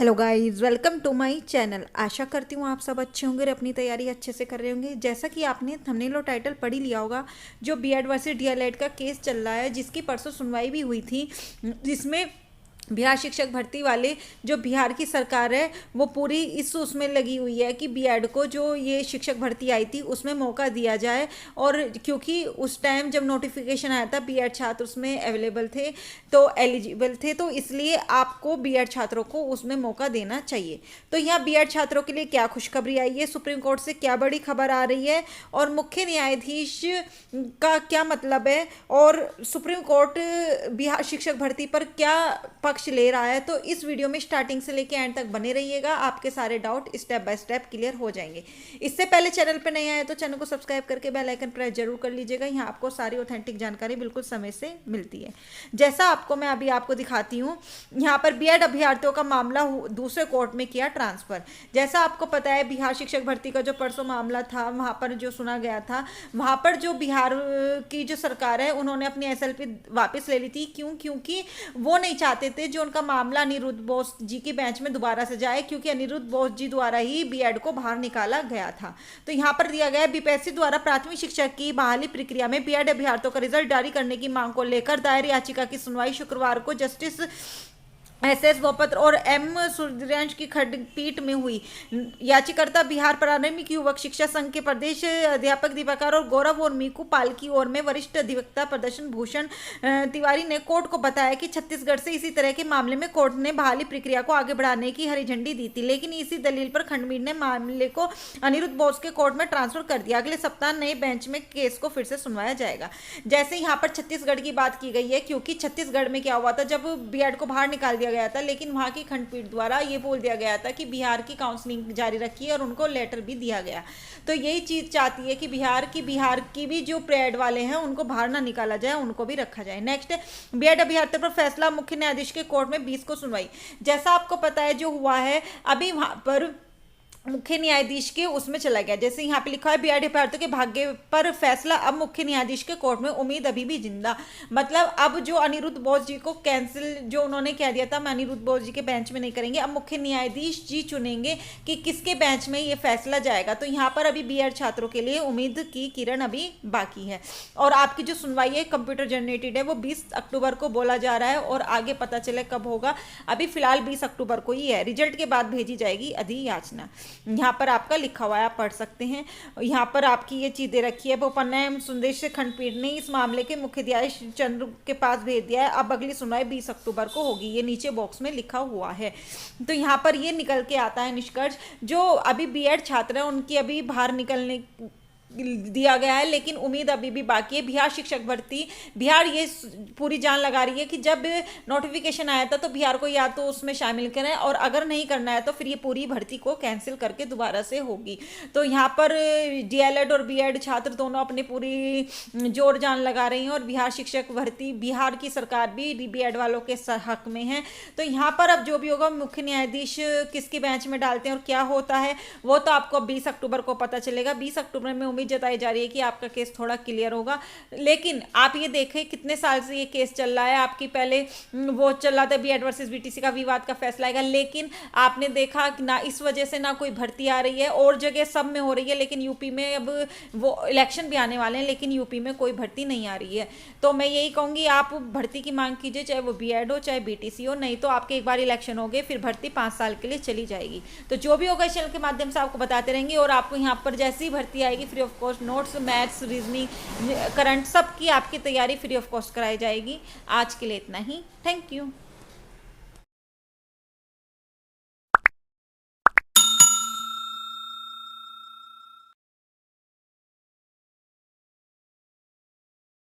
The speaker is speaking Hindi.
Hello guys, welcome to my channel. आशा करती हूँ आप सब अच्छे होंगे और अपनी तैयारी अच्छे से कर रहे होंगे। जैसा कि आपने थंबनेल और टाइटल पढ़ ही लिया होगा, जो बीएड वर्सेस डीएलएड का केस चल रहा है, जिसकी परसों सुनवाई भी हुई थी, जिसमें बिहार शिक्षक भर्ती वाले जो बिहार की सरकार है वो पूरी इस उसमें लगी हुई है कि बीएड को जो ये शिक्षक भर्ती आई थी उसमें मौका दिया जाए। और क्योंकि उस टाइम जब नोटिफिकेशन आया था बीएड छात्र उसमें अवेलेबल थे, तो एलिजिबल थे, तो इसलिए आपको बीएड छात्रों को उसमें मौका देना चाहिए। तो यहाँ बीएड छात्रों के लिए क्या खुशखबरी आई है, सुप्रीम कोर्ट से क्या बड़ी खबर आ रही है और मुख्य न्यायाधीश का क्या मतलब है, और सुप्रीम कोर्ट बिहार शिक्षक भर्ती पर क्या पक्ष ले रहा है, तो इस वीडियो में स्टार्टिंग से लेकर एंड तक बने रहिएगा। आपके सारे doubt step by step clear हो जाएंगे। इससे पहले चैनल पर नए आए तो चैनल को सब्सक्राइब करके बेल आइकन प्रेस जरूर कर लीजिएगा। यहाँ आपको सारी ऑथेंटिक जानकारी बिल्कुल समय से मिलती है। जैसा मैं अभी आपको दिखाती हूँ, यहाँ पर बीएड अभ्यर्थियों का मामला दूसरे कोर्ट में किया ट्रांसफर। जैसा आपको पता है, बिहार शिक्षक भर्ती का जो परसों मामला था, वहां पर जो सुना गया था, वहां पर जो बिहार की जो सरकार है उन्होंने अपनी एसएलपी वापस ले ली थी। क्योंकि वो नहीं चाहते थे जो उनका मामला अनिरुद्ध बोस जी की बेंच में दोबारा से जाए, क्योंकि अनिरुद्ध बोस जी द्वारा ही बीएड को बाहर निकाला गया था। तो यहाँ पर दिया गया, बीपीएससी द्वारा प्राथमिक शिक्षक की बहाली प्रक्रिया में बीएड अभ्यर्थियों का रिजल्ट जारी करने की मांग को लेकर दायर याचिका की सुनवाई शुक्रवार को जस्टिस एस बोपत्र और एम सूर्यवंश की खंडपीठ में हुई। याचिकाकर्ता बिहार प्रारंभिक युवक शिक्षा संघ के प्रदेश अध्यापक दीपाकर और गौरव और मीकू पाल की ओर में वरिष्ठ अधिवक्ता प्रदर्शन भूषण तिवारी ने कोर्ट को बताया कि छत्तीसगढ़ से इसी तरह के मामले में कोर्ट ने बहाली प्रक्रिया को आगे बढ़ाने की हरी झंडी दी थी, लेकिन इसी दलील पर खंडपीठ ने मामले को अनिरुद्ध बोस के कोर्ट में ट्रांसफर कर दिया। अगले सप्ताह नए बेंच में केस को फिर से सुनवाया जाएगा। जैसे यहाँ पर छत्तीसगढ़ की बात की गई है, क्योंकि छत्तीसगढ़ में क्या हुआ था, जब बीएड को बाहर निकाल दिया गया था, लेकिन वहां की खंडपीठ द्वारा ये बोल दिया गया था कि बिहार की काउंसलिंग जारी रखी है और उनको लेटर भी दिया गया। तो यही चीज चाहती है कि बिहार की भी जो प्रेड वाले हैं उनको बाहर ना निकाला जाए, उनको भी रखा जाए। नेक्स्ट, बीएड अभ्यर्थी पर फैसला, मुख्य न्यायाधीश के कोर्ट में 20 को सुनवाई। जैसा आपको पता है, जो हुआ है अभी वहां पर मुख्य न्यायाधीश के उसमें चला गया। जैसे यहाँ पे लिखा है, बीएड अभ्यर्थियों के भाग्य पर फैसला, अब मुख्य न्यायाधीश के कोर्ट में उम्मीद अभी भी जिंदा। मतलब अब जो अनिरुद्ध बोस जी को कैंसिल जो उन्होंने कह दिया था, मैं अनिरुद्ध बोस जी के बेंच में नहीं करेंगे, अब मुख्य न्यायाधीश जी चुनेंगे कि किसके बेंच में ये फैसला जाएगा। तो यहाँ पर अभी बीएड छात्रों के लिए उम्मीद की किरण अभी बाकी है। और आपकी जो सुनवाई है कंप्यूटर जनरेटेड है, वो 20 अक्टूबर को बोला जा रहा है और आगे पता चले कब होगा। अभी फिलहाल 20 अक्टूबर को ही है। रिजल्ट के बाद भेजी जाएगी अधियाचना। यहाँ पर आपका लिखा हुआ है, आप पढ़ सकते हैं। यहाँ पर आपकी ये चीजें रखी है। बोपन्ना एवं सुंदेश खंडपीठ ने इस मामले के मुख्य न्यायाधीश चंद्र के पास भेज दिया है। अब अगली सुनवाई 20 अक्टूबर को होगी, ये नीचे बॉक्स में लिखा हुआ है। तो यहाँ पर ये निकल के आता है निष्कर्ष, जो अभी बीएड छात्र हैं उनकी अभी बाहर निकलने दिया गया है, लेकिन उम्मीद अभी भी बाकी है। बिहार शिक्षक भर्ती, बिहार ये पूरी जान लगा रही है कि जब नोटिफिकेशन आया था तो बिहार को या तो उसमें शामिल करें, और अगर नहीं करना है तो फिर ये पूरी भर्ती को कैंसिल करके दोबारा से होगी। तो यहाँ पर डीएलएड और बीएड छात्र दोनों अपनी पूरी जोर जान लगा रही हैं, और बिहार शिक्षक भर्ती, बिहार की सरकार भी बीएड वालों के हक में है। तो यहाँ पर अब जो भी होगा, मुख्य न्यायाधीश किसके बेंच में डालते हैं और क्या होता है, वो तो आपको 20 अक्टूबर को पता चलेगा। 20 अक्टूबर में जताई जा रही है कि आपका केस थोड़ा क्लियर होगा। लेकिन आप ये देखें कितने साल से ये केस चल रहा है। आपकी पहले वो चल रहा था बीएड वर्सेस बीटीसी का विवाद का फैसला आएगा, लेकिन आपने देखा कि ना इस वजह से ना कोई भर्ती आ रही है, और जगह सब में हो रही है, लेकिन यूपी में अब वो इलेक्शन भी आने वाले हैं, लेकिन यूपी में कोई भर्ती नहीं आ रही है। तो मैं यही कहूंगी, आप भर्ती की मांग कीजिए, चाहे वो बीएड हो चाहे बीटीसी हो, नहीं तो आपके एक बार इलेक्शन हो गए, फिर भर्ती 5 साल के लिए चली जाएगी। तो जो भी होगा इस चैनल के माध्यम से आपको बताते रहेंगे, और आपको यहाँ पर जैसी भर्ती आएगी free of cost notes, maths, reasoning, current, सब की आपकी तैयारी फ्री ऑफ कॉस्ट कराई जाएगी। आज के लिए इतना ही। Thank you.